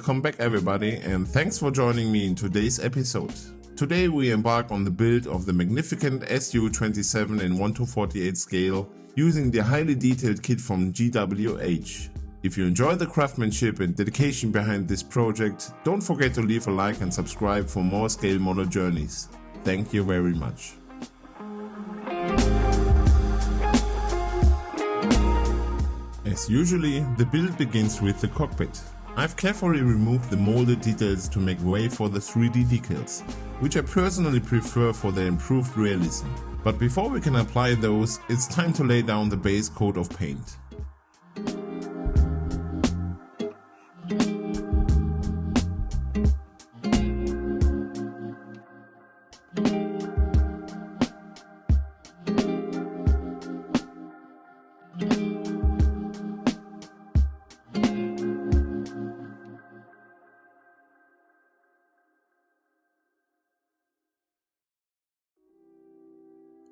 Welcome back everybody, and thanks for joining me in today's episode. Today we embark on the build of the magnificent Su-27 in 1:48 scale using the highly detailed kit from GWH. If you enjoy the craftsmanship and dedication behind this project, don't forget to leave a like and subscribe for more scale model journeys. Thank you very much. As usually, the build begins with the cockpit. I've carefully removed the molded details to make way for the 3D decals, which I personally prefer for their improved realism. But before we can apply those, it's time to lay down the base coat of paint.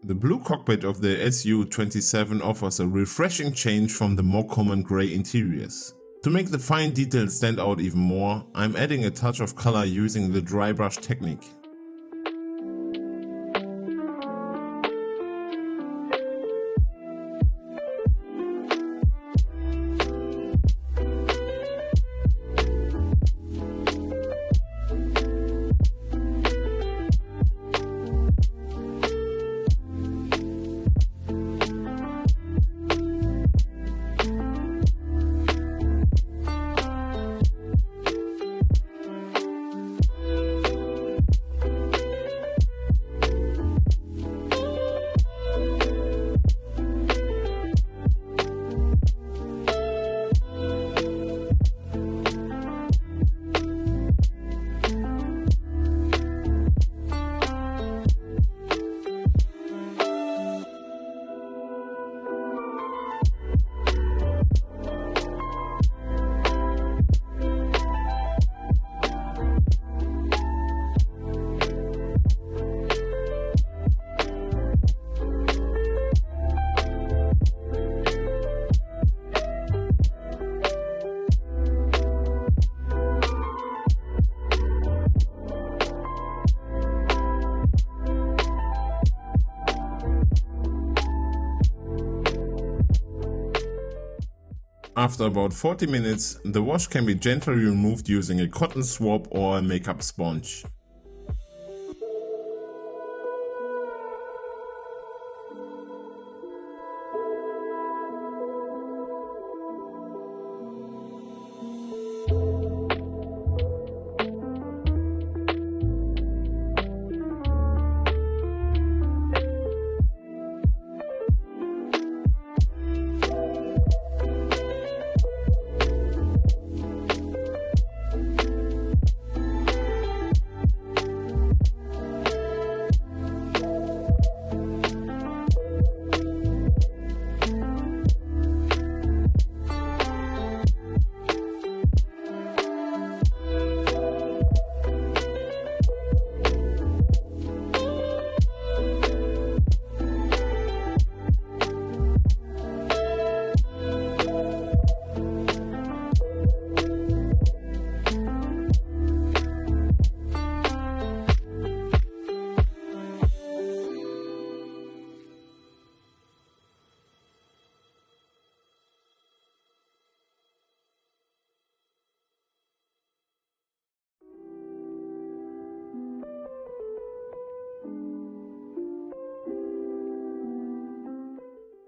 The blue cockpit of the Su-27 offers a refreshing change from the more common grey interiors. To make the fine details stand out even more, I'm adding a touch of color using the dry brush technique. After about 40 minutes, the wash can be gently removed using a cotton swab or a makeup sponge.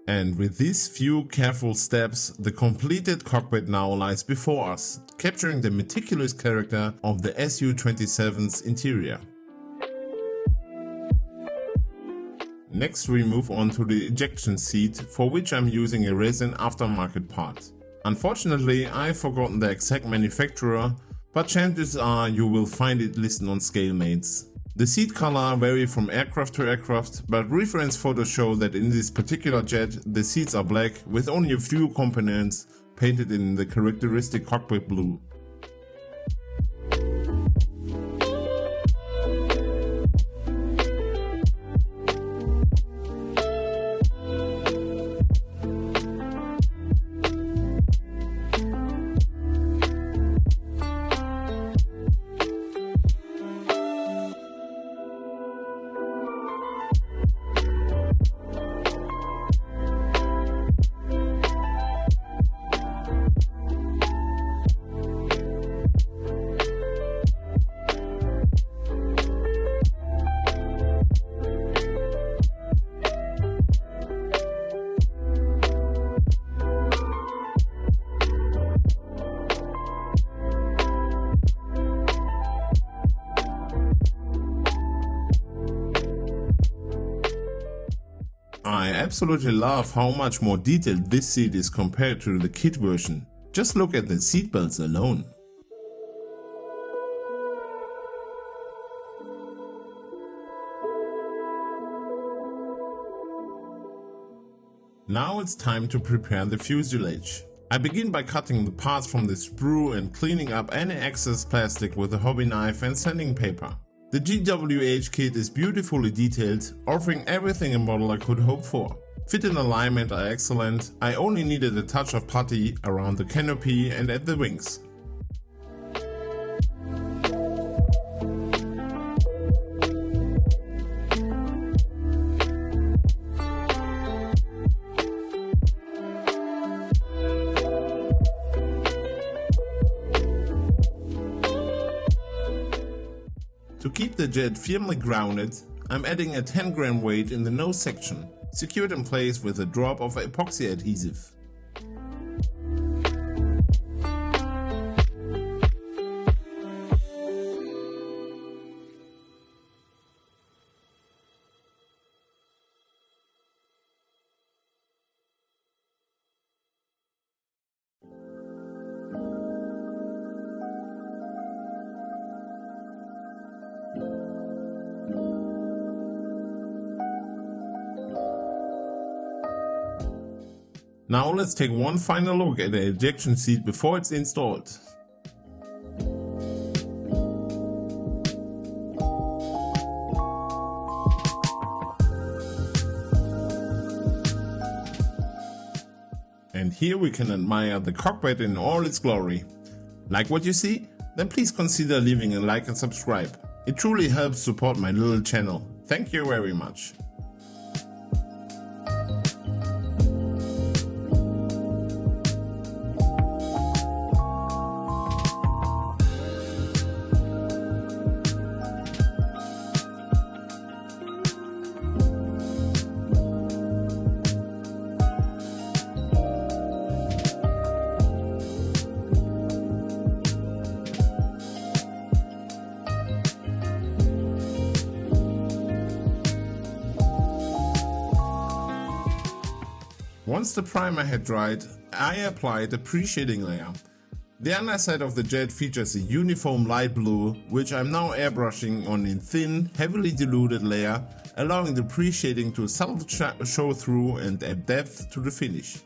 And with these few careful steps, the completed cockpit now lies before us, capturing the meticulous character of the Su-27's interior. Next we move on to the ejection seat, for which I'm using a resin aftermarket part. Unfortunately, I've forgotten the exact manufacturer, but chances are you will find it listed on ScaleMates. The seat color vary from aircraft to aircraft, but reference photos show that in this particular jet the seats are black with only a few components painted in the characteristic cockpit blue. I absolutely love how much more detailed this seat is compared to the kit version. Just look at the seatbelts alone. Now it's time to prepare the fuselage. I begin by cutting the parts from the sprue and cleaning up any excess plastic with a hobby knife and sanding paper. The GWH kit is beautifully detailed, offering everything a modeler could hope for. Fit and alignment are excellent. I only needed a touch of putty around the canopy and at the wings. To keep the jet firmly grounded, I'm adding a 10 gram weight in the nose section, secured in place with a drop of epoxy adhesive. Now let's take one final look at the ejection seat before it's installed. And here we can admire the cockpit in all its glory. Like what you see? Then please consider leaving a like and subscribe. It truly helps support my little channel. Thank you very much. Once the primer had dried, I applied a pre-shading layer. The underside of the jet features a uniform light blue, which I'm now airbrushing on a thin, heavily diluted layer, allowing the pre-shading to subtly show through and add depth to the finish.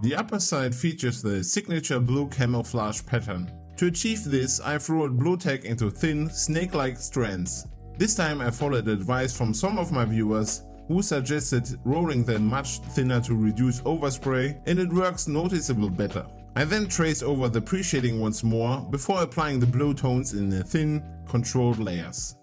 The upper side features the signature blue camouflage pattern. To achieve this, I've rolled blue tack into thin, snake-like strands. This time I followed advice from some of my viewers who suggested rolling them much thinner to reduce overspray, and it works noticeably better. I then trace over the pre-shading once more before applying the blue tones in the thin, controlled layers.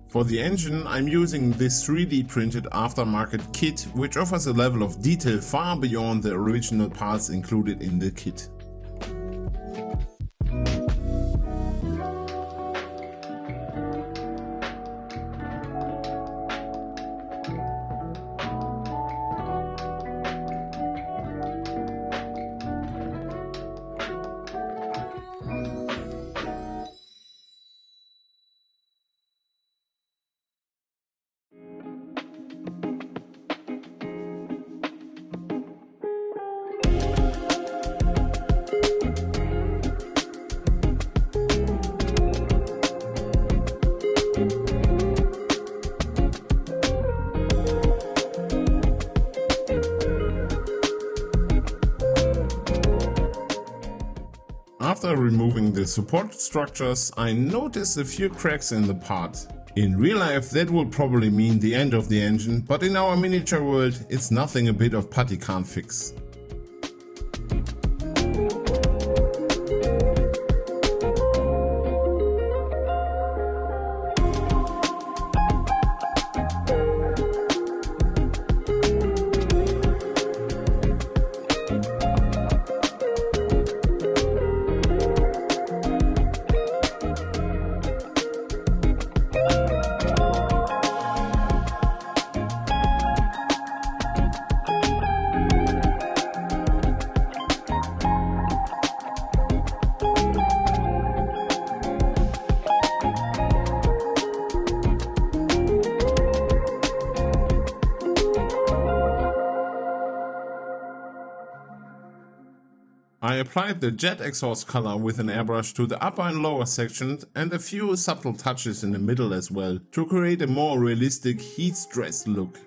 For the engine, I'm using this 3D printed aftermarket kit, which offers a level of detail far beyond the original parts included in the kit. After removing the support structures, I noticed a few cracks in the part. In real life that would probably mean the end of the engine, but in our miniature world it's nothing a bit of putty can't fix. I applied the jet exhaust color with an airbrush to the upper and lower sections and a few subtle touches in the middle as well, to create a more realistic heat-stressed look.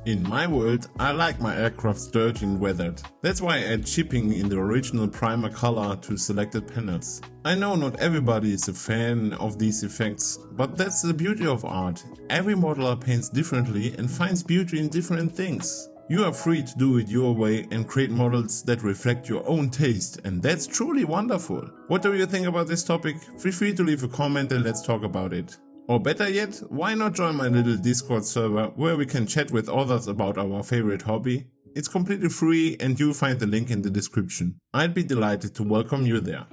In my world, I like my aircraft dirty and weathered. That's why I add chipping in the original primer color to selected panels. I know not everybody is a fan of these effects, but that's the beauty of art. Every modeler paints differently and finds beauty in different things. You are free to do it your way and create models that reflect your own taste, and that's truly wonderful. What do you think about this topic? Feel free to leave a comment and let's talk about it. Or better yet, why not join my little Discord server where we can chat with others about our favorite hobby? It's completely free and you'll find the link in the description. I'd be delighted to welcome you there.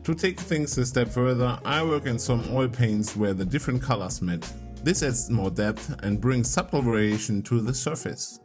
To take things a step further, I work in some oil paints where the different colors met. This adds more depth and brings subtle variation to the surface.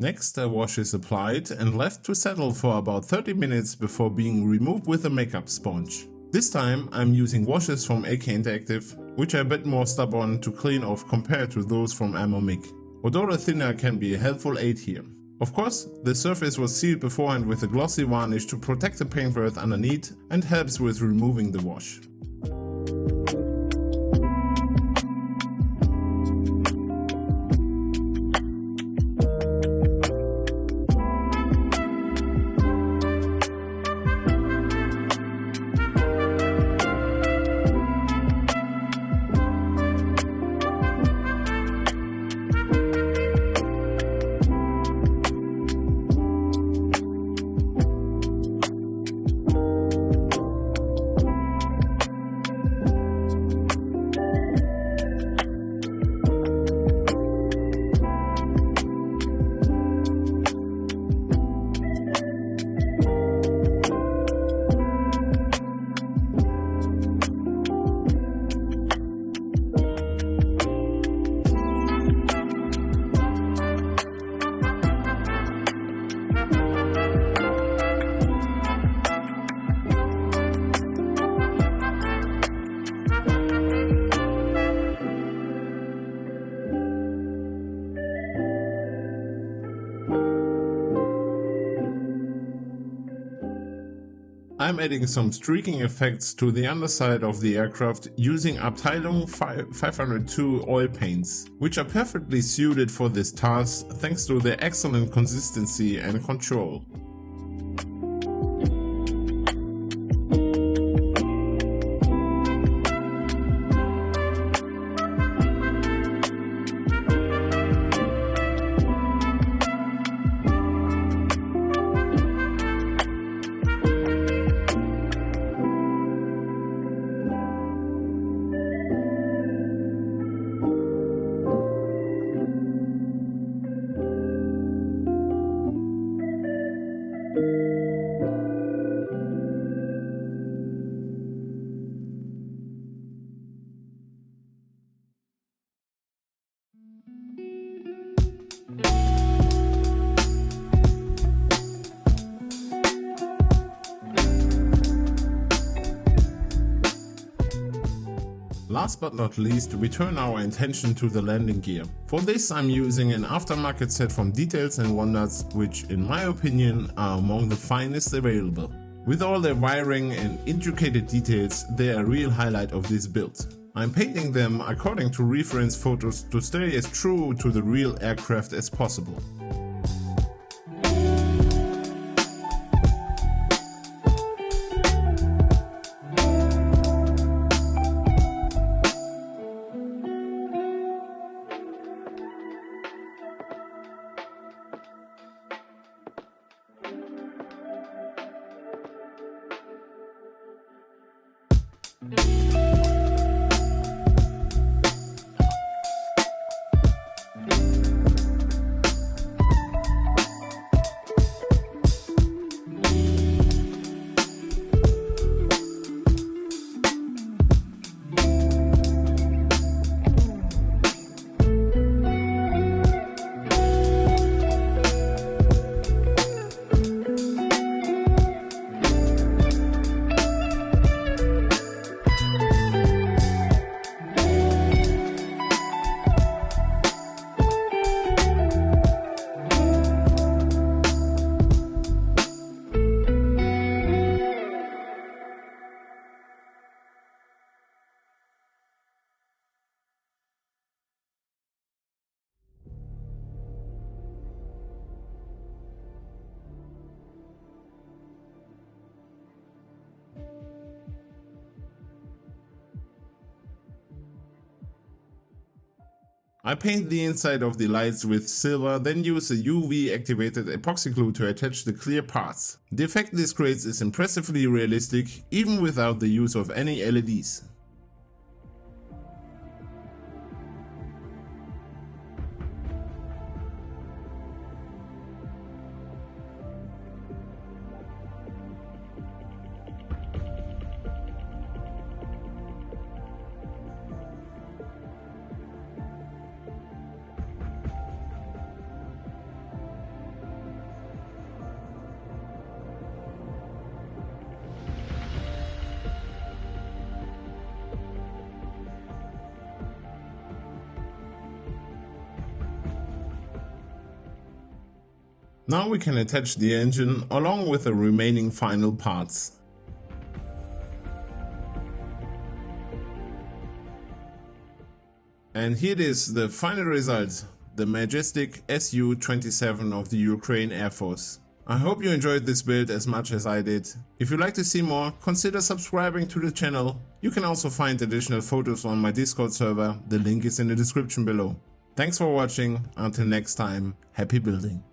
Next, a wash is applied and left to settle for about 30 minutes before being removed with a makeup sponge. This time I'm using washes from AK Interactive, which are a bit more stubborn to clean off compared to those from Ammomic. Although the thinner can be a helpful aid here. Of course, the surface was sealed beforehand with a glossy varnish to protect the paintwork underneath and helps with removing the wash. I'm adding some streaking effects to the underside of the aircraft using Abteilung 502 oil paints, which are perfectly suited for this task thanks to their excellent consistency and control. Last but not least, we turn our attention to the landing gear. For this I'm using an aftermarket set from Decals and Wonders, which in my opinion are among the finest available. With all their wiring and intricate details, they are a real highlight of this build. I'm painting them according to reference photos to stay as true to the real aircraft as possible. I paint the inside of the lights with silver, then use a UV activated epoxy glue to attach the clear parts. The effect this creates is impressively realistic, even without the use of any LEDs. Now we can attach the engine along with the remaining final parts. And here it is, the final result, the majestic Su-27 of the Ukrainian Air Force. I hope you enjoyed this build as much as I did. If you'd like to see more, consider subscribing to the channel. You can also find additional photos on my Discord server, the link is in the description below. Thanks for watching, until next time, happy building.